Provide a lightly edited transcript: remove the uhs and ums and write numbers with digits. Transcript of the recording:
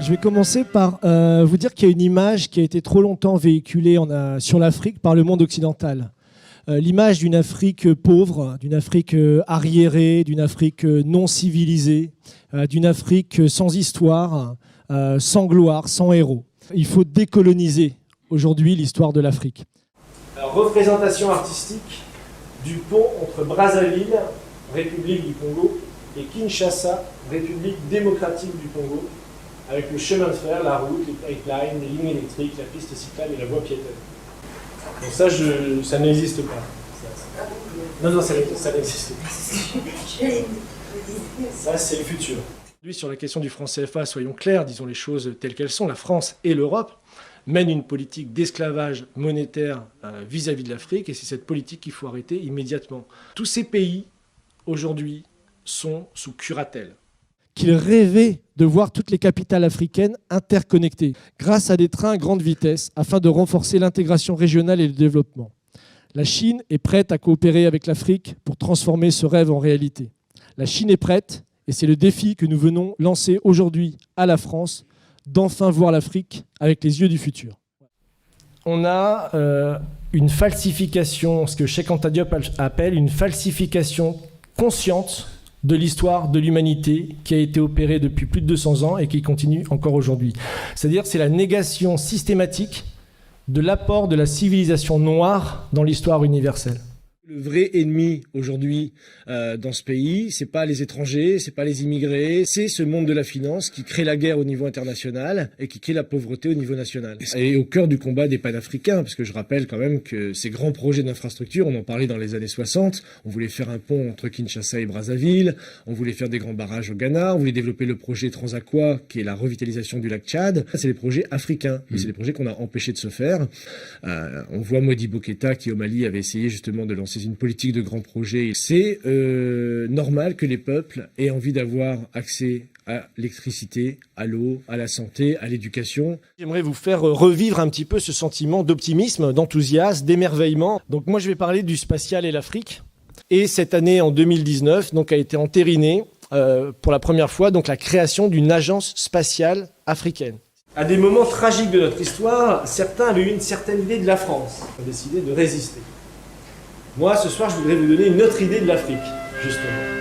Je vais commencer par vous dire qu'il y a une image qui a été trop longtemps véhiculée sur l'Afrique par le monde occidental. L'image d'une Afrique pauvre, d'une Afrique arriérée, d'une Afrique non civilisée, d'une Afrique sans histoire, sans gloire, sans héros. Il faut décoloniser aujourd'hui l'histoire de l'Afrique. Représentation artistique du pont entre Brazzaville, République du Congo, et Kinshasa, République démocratique du Congo, avec le chemin de fer, la route, les pipelines, les lignes électriques, la piste cyclable et la voie piétonne. Donc ça n'existe pas. Non, ça n'existe pas. Ça, c'est le futur. Lui, sur la question du franc CFA, soyons clairs, disons les choses telles qu'elles sont. La France et l'Europe mènent une politique d'esclavage monétaire vis-à-vis de l'Afrique, et c'est cette politique qu'il faut arrêter immédiatement. Tous ces pays, aujourd'hui, sont sous curatelle. Qu'il rêvait de voir toutes les capitales africaines interconnectées grâce à des trains à grande vitesse afin de renforcer l'intégration régionale et le développement. La Chine est prête à coopérer avec l'Afrique pour transformer ce rêve en réalité. La Chine est prête et c'est le défi que nous venons lancer aujourd'hui à la France d'enfin voir l'Afrique avec les yeux du futur. On a une falsification, ce que Cheikh Anta Diop appelle une falsification consciente de l'histoire de l'humanité qui a été opérée depuis plus de 200 ans et qui continue encore aujourd'hui. C'est-à-dire que c'est la négation systématique de l'apport de la civilisation noire dans l'histoire universelle. Le vrai ennemi aujourd'hui dans ce pays, c'est pas les étrangers, c'est pas les immigrés, c'est ce monde de la finance qui crée la guerre au niveau international et qui crée la pauvreté au niveau national. Et au cœur du combat des panafricains, parce que je rappelle quand même que ces grands projets d'infrastructure, on en parlait dans les années 60, on voulait faire un pont entre Kinshasa et Brazzaville, on voulait faire des grands barrages au Ghana, on voulait développer le projet Transaqua, qui est la revitalisation du lac Tchad. C'est des projets africains, mais c'est des projets qu'on a empêché de se faire. On voit Modibo Keïta qui au Mali avait essayé justement de lancer une politique de grands projets. C'est normal que les peuples aient envie d'avoir accès à l'électricité, à l'eau, à la santé, à l'éducation. J'aimerais vous faire revivre un petit peu ce sentiment d'optimisme, d'enthousiasme, d'émerveillement. Donc moi je vais parler du spatial et l'Afrique. Et cette année, en 2019, donc, a été entérinée pour la première fois donc, la création d'une agence spatiale africaine. À des moments tragiques de notre histoire, certains avaient eu une certaine idée de la France. Ils ont décidé de résister. Moi, ce soir, je voudrais vous donner une autre idée de l'Afrique, justement.